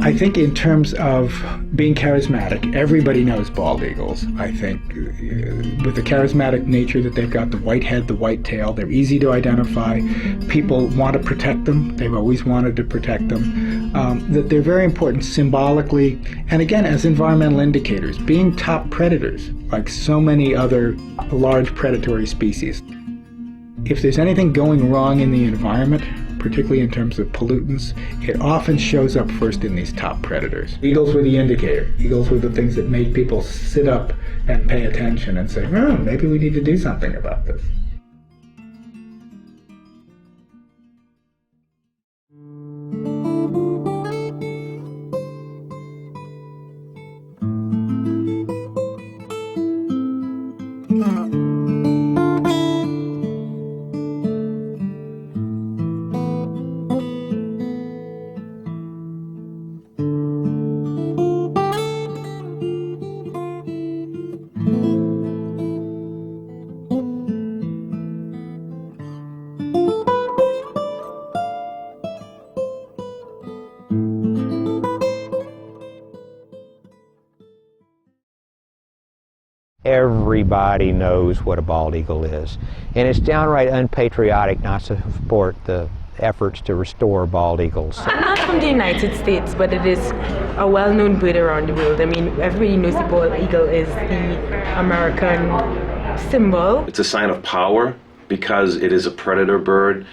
I think in terms of being charismatic, everybody knows bald eagles. I think with the charismatic nature that they've got, the white head, the white tail, they're easy to identify. People want to protect them. They've always wanted to protect them. That they're very important symbolically, and again, as environmental indicators, being top predators, like so many other large predatory species. If there's anything going wrong in the environment, particularly in terms of pollutants, it often shows up first in these top predators. Eagles were the indicator. Eagles were the things that made people sit up and pay attention and say, oh, maybe we need to do something about this. Everybody knows what a bald eagle is, and it's downright unpatriotic not to support the efforts to restore bald eagles. I'm not from the United States, but it is a well-known bird around the world. I mean, everybody knows the bald eagle is the American symbol. It's a sign of power because it is a predator bird.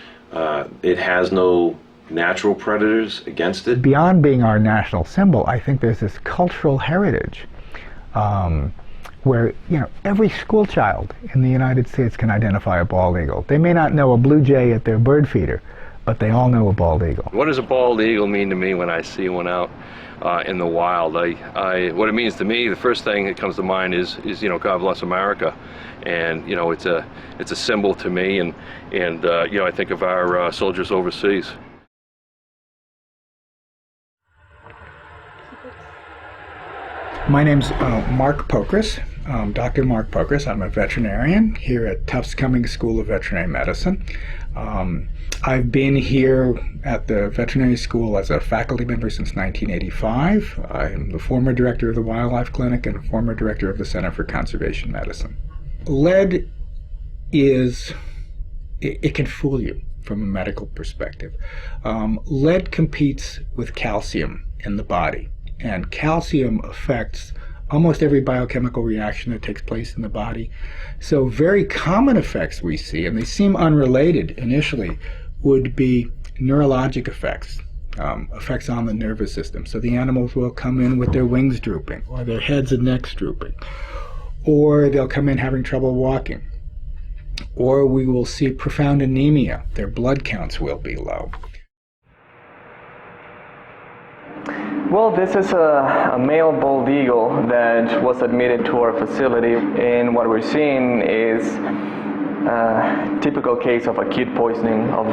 It has no natural predators against it. Beyond being our national symbol, I think there's this cultural heritage where, you know, every school child in the United States can identify a bald eagle. They may not know a blue jay at their bird feeder, but they all know a bald eagle. What does a bald eagle mean to me when I see one out in the wild? What it means to me, the first thing that comes to mind is you know, God bless America, and you know, it's a symbol to me, and you know, I think of our soldiers overseas. My name's Mark Pokris, Dr. Mark Pokris. I'm a veterinarian here at Tufts Cummings School of Veterinary Medicine. I've been here at the veterinary school as a faculty member since 1985. I'm the former director of the Wildlife Clinic and former director of the Center for Conservation Medicine. Lead it can fool you from a medical perspective. Lead competes with calcium in the body. And calcium affects almost every biochemical reaction that takes place in the body. So very common effects we see, and they seem unrelated initially, would be neurologic effects, effects on the nervous system. So the animals will come in with their wings drooping, or their heads and necks drooping, or they'll come in having trouble walking, or we will see profound anemia. Their blood counts will be low. Well, this is a male bald eagle that was admitted to our facility, and what we're seeing is a typical case of acute poisoning, of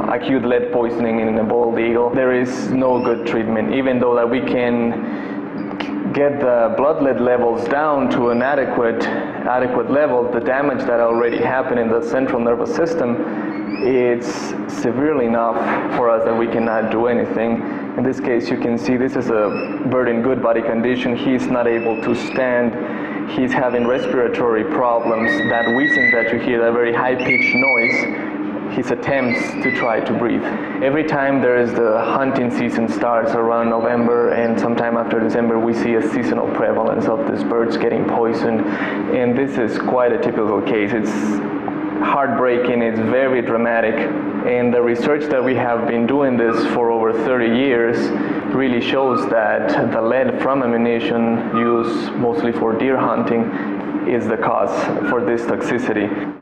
acute lead poisoning in a bald eagle. There is no good treatment, even though that we can get the blood lead levels down to an adequate level. The damage that already happened in the central nervous system, it's severely enough for us that we cannot do anything. In this case, you can see this is a bird in good body condition. He's not able to stand. He's having respiratory problems. That wheezing that you hear, that very high-pitched noise, his attempts to try to breathe. Every time there is the hunting season starts around November and sometime after December, we see a seasonal prevalence of these birds getting poisoned. And this is quite a typical case. It's heartbreaking, it's very dramatic, and the research that we have been doing this for over 30 years really shows that the lead from ammunition used mostly for deer hunting is the cause for this toxicity.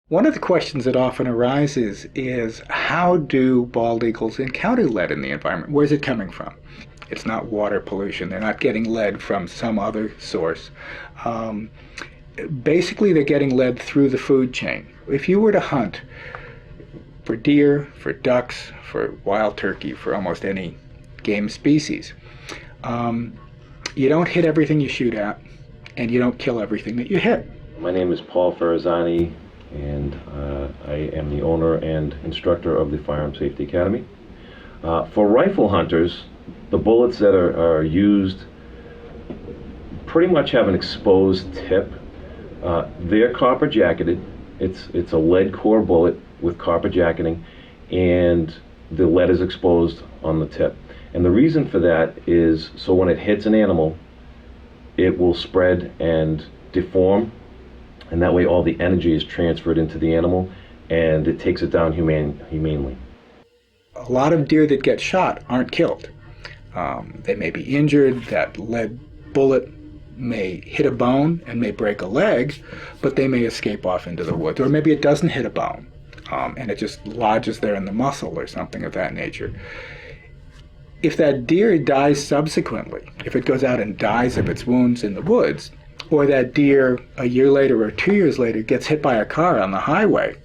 One of the questions that often arises is, how do bald eagles encounter lead in the environment? Where's it coming from? It's not water pollution. They're not getting lead from some other source. Basically, they're getting lead through the food chain. If you were to hunt for deer, for ducks, for wild turkey, for almost any game species, you don't hit everything you shoot at, and you don't kill everything that you hit. My name is Paul Ferrazzani. and I am the owner and instructor of the Firearm Safety Academy. For rifle hunters, the bullets that are used pretty much have an exposed tip. They're copper jacketed. It's a lead core bullet with copper jacketing, and the lead is exposed on the tip. And the reason for that is so when it hits an animal, it will spread and deform, and that way all the energy is transferred into the animal and it takes it down humanely. A lot of deer that get shot aren't killed. They may be injured. That lead bullet may hit a bone and may break a leg, but they may escape off into the woods. Or maybe it doesn't hit a bone, and it just lodges there in the muscle or something of that nature. If that deer dies subsequently, if it goes out and dies of its wounds in the woods, or that deer a year later or 2 years later gets hit by a car on the highway,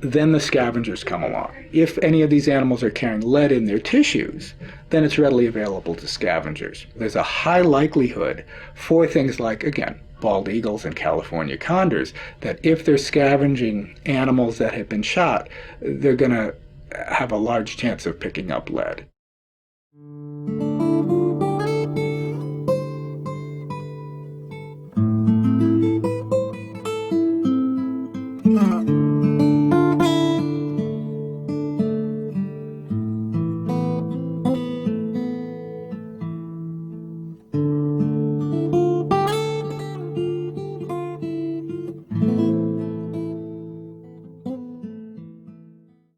then the scavengers come along. If any of these animals are carrying lead in their tissues, then it's readily available to scavengers. There's a high likelihood for things like, again, bald eagles and California condors, that if they're scavenging animals that have been shot, they're going to have a large chance of picking up lead.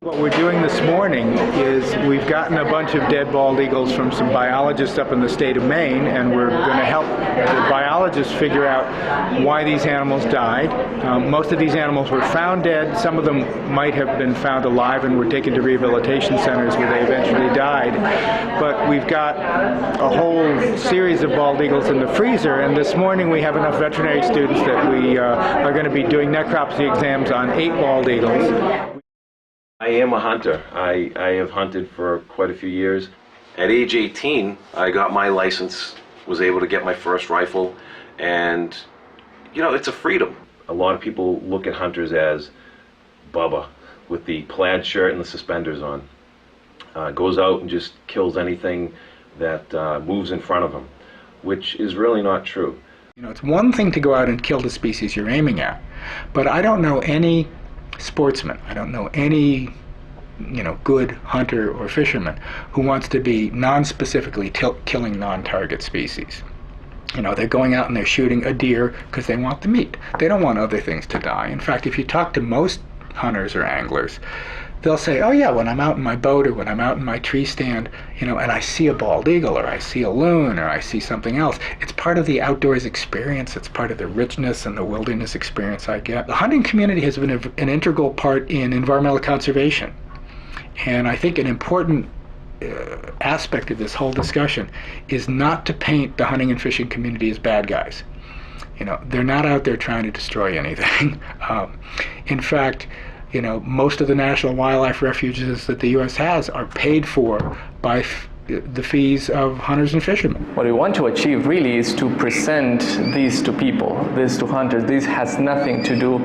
What we're doing this morning is we've gotten a bunch of dead bald eagles from some biologists up in the state of Maine, and we're going to help the biologists figure out why these animals died. Most of these animals were found dead. Some of them might have been found alive and were taken to rehabilitation centers where they eventually died. But we've got a whole series of bald eagles in the freezer, and this morning we have enough veterinary students that we are going to be doing necropsy exams on 8 bald eagles. I am a hunter. I have hunted for quite a few years. At age 18, I got my license, was able to get my first rifle, and, you know, it's a freedom. A lot of people look at hunters as Bubba with the plaid shirt and the suspenders on. Goes out and just kills anything that moves in front of him, which is really not true. You know, it's one thing to go out and kill the species you're aiming at, but I don't know any sportsman, I don't know any, good hunter or fisherman who wants to be non-specifically killing non-target species. They're going out and they're shooting a deer because they want the meat. They don't want other things to die. In fact, if you talk to most hunters or anglers, they'll say, oh yeah, when I'm out in my boat or when I'm out in my tree stand, and I see a bald eagle or I see a loon or I see something else, it's part of the outdoors experience. It's part of the richness and the wilderness experience I get. The hunting community has been an integral part in environmental conservation. And I think an important aspect of this whole discussion is not to paint the hunting and fishing community as bad guys. They're not out there trying to destroy anything. In fact, most of the national wildlife refuges that the U.S. has are paid for by the fees of hunters and fishermen. What we want to achieve really is to present these to people, this to hunters. This has nothing to do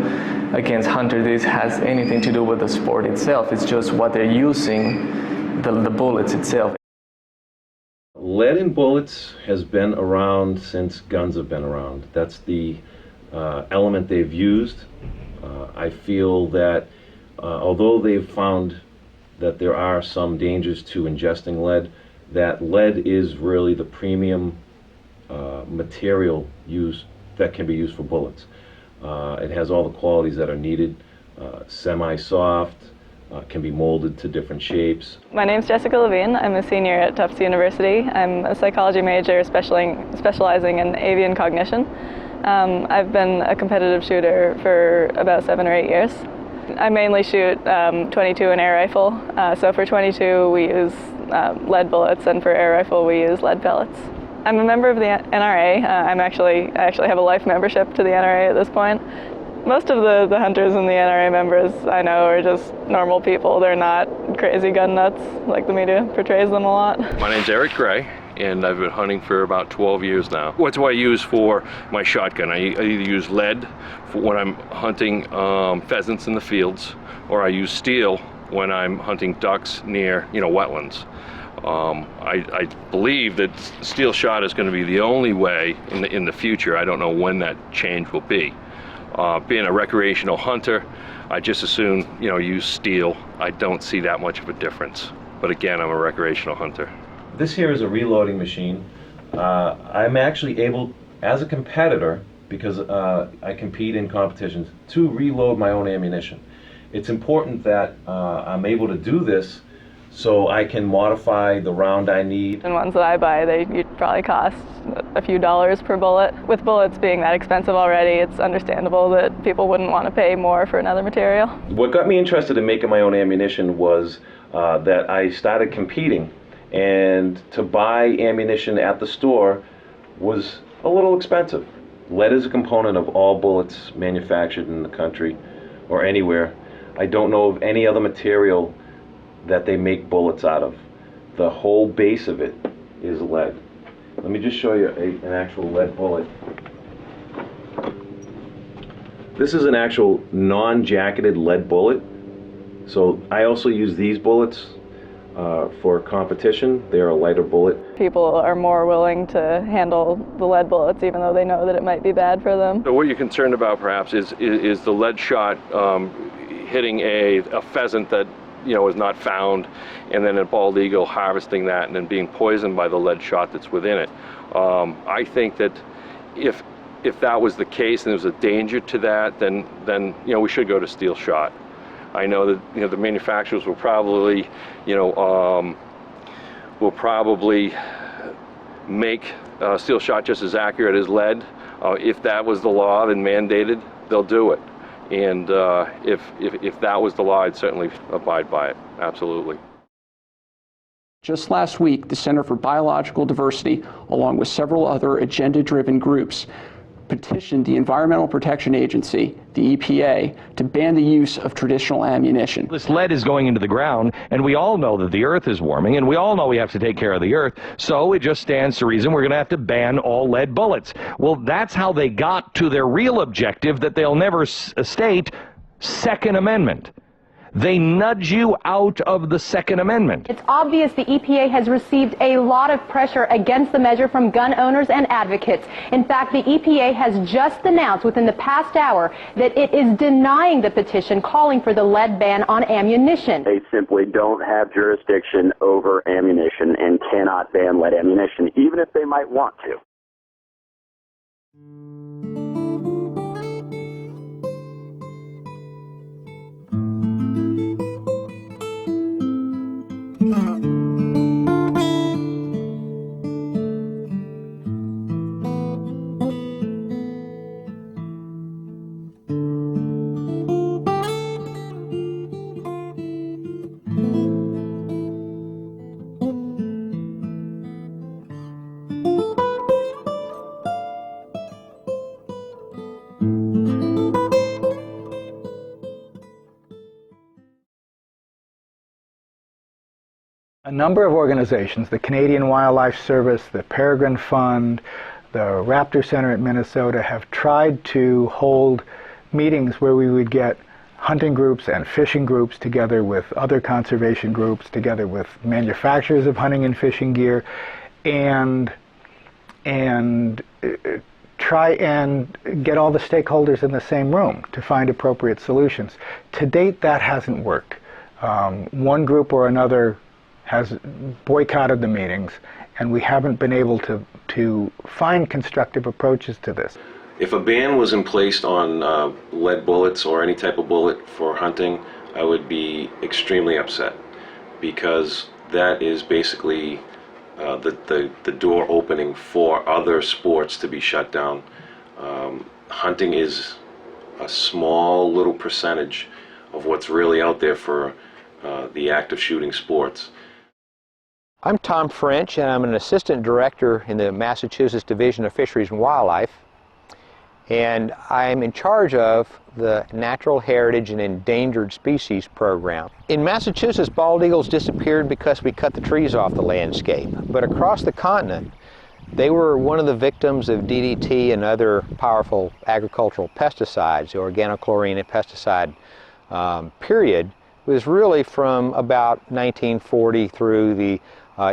against hunters. This has anything to do with the sport itself. It's just what they're using, the bullets itself. Lead in bullets has been around since guns have been around. That's the element they've used. I feel that although they've found that there are some dangers to ingesting lead, that lead is really the premium material used that can be used for bullets. It has all the qualities that are needed, semi-soft, can be molded to different shapes. My name's Jessica Levine. I'm a senior at Tufts University. I'm a psychology major specializing in avian cognition. I've been a competitive shooter for about 7 or 8 years. I mainly shoot 22 and air rifle. So for 22 we use lead bullets, and for air rifle we use lead pellets. I'm a member of the NRA. I actually have a life membership to the NRA at this point. Most of the hunters and the NRA members I know are just normal people. They're not crazy gun nuts like the media portrays them a lot. My name's Eric Gray, and I've been hunting for about 12 years now. What do I use for my shotgun? I either use lead for when I'm hunting pheasants in the fields, or I use steel when I'm hunting ducks near, wetlands. I believe that steel shot is going to be the only way in the future. I don't know when that change will be. Being a recreational hunter, I just as soon use steel. I don't see that much of a difference. But again, I'm a recreational hunter. This here is a reloading machine. I'm actually able, as a competitor, because I compete in competitions, to reload my own ammunition. It's important that I'm able to do this so I can modify the round I need. And ones that I buy, they probably cost a few dollars per bullet. With bullets being that expensive already, it's understandable that people wouldn't want to pay more for another material. What got me interested in making my own ammunition was that I started competing, and to buy ammunition at the store was a little expensive. Lead is a component of all bullets manufactured in the country or anywhere. I don't know of any other material that they make bullets out of. The whole base of it is lead. Let me just show you an actual lead bullet. This is an actual non-jacketed lead bullet. So I also use these bullets for competition. They're a lighter bullet. People are more willing to handle the lead bullets even though they know that it might be bad for them. So what you're concerned about perhaps is the lead shot hitting a pheasant that is not found, and then a bald eagle harvesting that and then being poisoned by the lead shot that's within it. I think that if that was the case and there was a danger to that, then we should go to steel shot. I know that the manufacturers will probably make steel shot just as accurate as lead. If that was the law and mandated, they'll do it. And if that was the law, I'd certainly abide by it, absolutely. Just last week, the Center for Biological Diversity, along with several other agenda-driven groups, petitioned the Environmental Protection Agency, the EPA, to ban the use of traditional ammunition. This lead is going into the ground, and we all know that the earth is warming, and we all know we have to take care of the earth, so it just stands to reason we're going to have to ban all lead bullets. Well, that's how they got to their real objective that they'll never state, Second Amendment. They nudge you out of the Second Amendment. It's obvious the EPA has received a lot of pressure against the measure from gun owners and advocates. In fact, the EPA has just announced within the past hour that it is denying the petition calling for the lead ban on ammunition. They simply don't have jurisdiction over ammunition and cannot ban lead ammunition, even if they might want to. A number of organizations, the Canadian Wildlife Service, the Peregrine Fund, the Raptor Center at Minnesota, have tried to hold meetings where we would get hunting groups and fishing groups together with other conservation groups, together with manufacturers of hunting and fishing gear, and try and get all the stakeholders in the same room to find appropriate solutions. To date, that hasn't worked. One group or another has boycotted the meetings, and we haven't been able to find constructive approaches to this. If a ban was in place on lead bullets or any type of bullet for hunting, I would be extremely upset, because that is basically the door opening for other sports to be shut down. Hunting is a small little percentage of what's really out there for the act of shooting sports. I'm Tom French, and I'm an assistant director in the Massachusetts Division of Fisheries and Wildlife. and I'm in charge of the Natural Heritage and Endangered Species Program. In Massachusetts, bald eagles disappeared because we cut the trees off the landscape, but across the continent, they were one of the victims of DDT and other powerful agricultural pesticides. The organochlorine and pesticide period was really from about 1940 through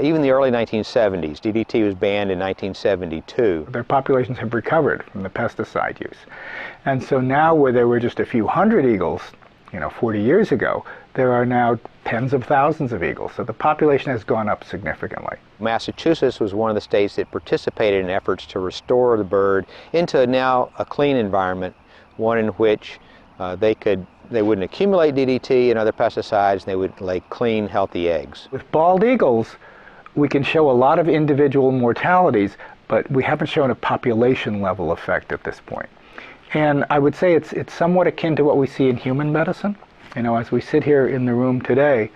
even the early 1970s. DDT was banned in 1972. Their populations have recovered from the pesticide use. And so now where there were just a few hundred eagles, 40 years ago, there are now tens of thousands of eagles. So the population has gone up significantly. Massachusetts was one of the states that participated in efforts to restore the bird into now a clean environment, one in which they wouldn't accumulate DDT and other pesticides, and they would lay clean, healthy eggs. With bald eagles, we can show a lot of individual mortalities, but we haven't shown a population level effect at this point. And I would say it's somewhat akin to what we see in human medicine. As we sit here in the room today,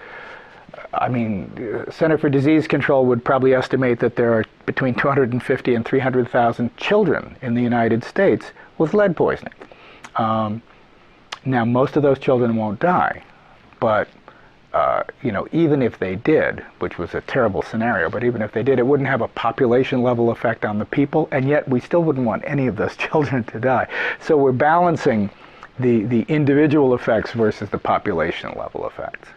Center for Disease Control would probably estimate that there are between 250 and 300,000 children in the United States with lead poisoning. Now, most of those children won't die, but even if they did, which was a terrible scenario, but even if they did, it wouldn't have a population level effect on the people, and yet we still wouldn't want any of those children to die. So we're balancing the individual effects versus the population level effects.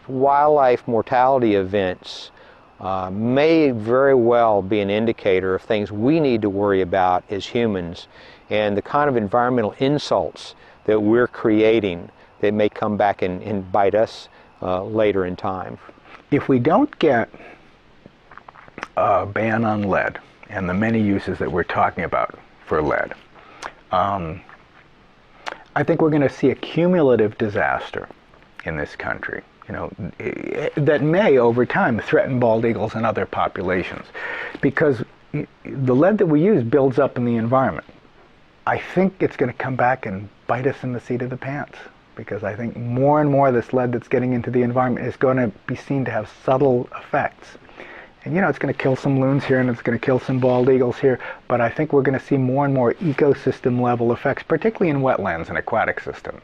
Wildlife mortality events may very well be an indicator of things we need to worry about as humans, and the kind of environmental insults that we're creating that may come back and bite us later in time. If we don't get a ban on lead and the many uses that we're talking about for lead, I think we're going to see a cumulative disaster in this country, that may over time threaten bald eagles and other populations, because the lead that we use builds up in the environment. I think it's going to come back and bite us in the seat of the pants, because I think more and more of this lead that's getting into the environment is going to be seen to have subtle effects. And it's going to kill some loons here and it's going to kill some bald eagles here, but I think we're going to see more and more ecosystem level effects, particularly in wetlands and aquatic systems.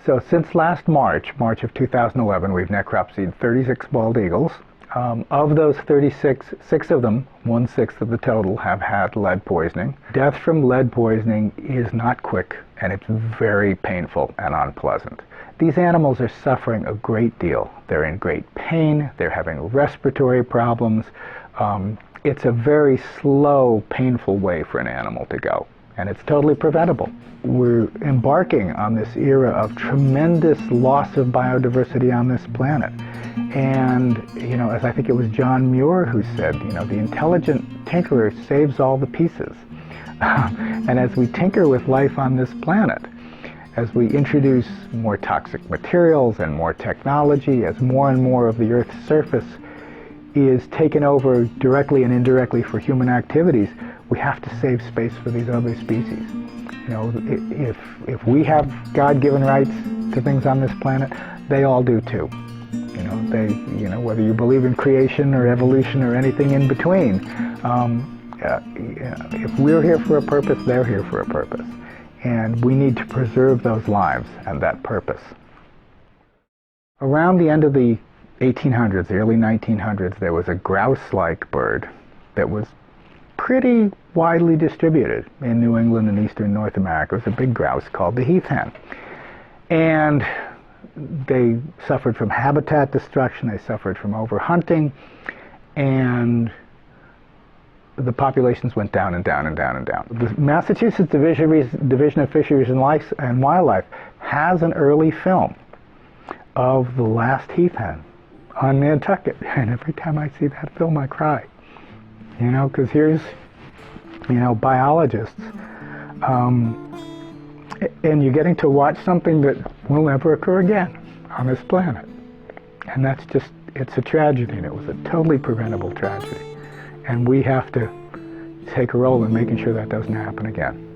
So since last March of 2011, we've necropsied 36 bald eagles. Of those 36, 6 of them, 1/6 of the total, have had lead poisoning. Death from lead poisoning is not quick, and it's very painful and unpleasant. These animals are suffering a great deal. They're in great pain. They're having respiratory problems. It's a very slow, painful way for an animal to go, and it's totally preventable. We're embarking on this era of tremendous loss of biodiversity on this planet. And, as I think it was John Muir who said, the intelligent tinkerer saves all the pieces. And as we tinker with life on this planet, as we introduce more toxic materials and more technology, as more and more of the Earth's surface is taken over directly and indirectly for human activities, we have to save space for these other species. If we have God-given rights to things on this planet, they all do too. Whether you believe in creation or evolution or anything in between, if we're here for a purpose, they're here for a purpose. And we need to preserve those lives and that purpose. Around the end of the 1800s, the early 1900s, there was a grouse-like bird that was pretty widely distributed in New England and eastern North America. It was a big grouse called the heath hen. And they suffered from habitat destruction, they suffered from overhunting, and the populations went down and down and down and down. The Massachusetts Division of Fisheries and Wildlife has an early film of the last heath hen on Nantucket. And every time I see that film, I cry. You know, because here's, you know, biologists, and you're getting to watch something that will never occur again on this planet. And that's just, it's a tragedy, and it was a totally preventable tragedy. And we have to take a role in making sure that doesn't happen again.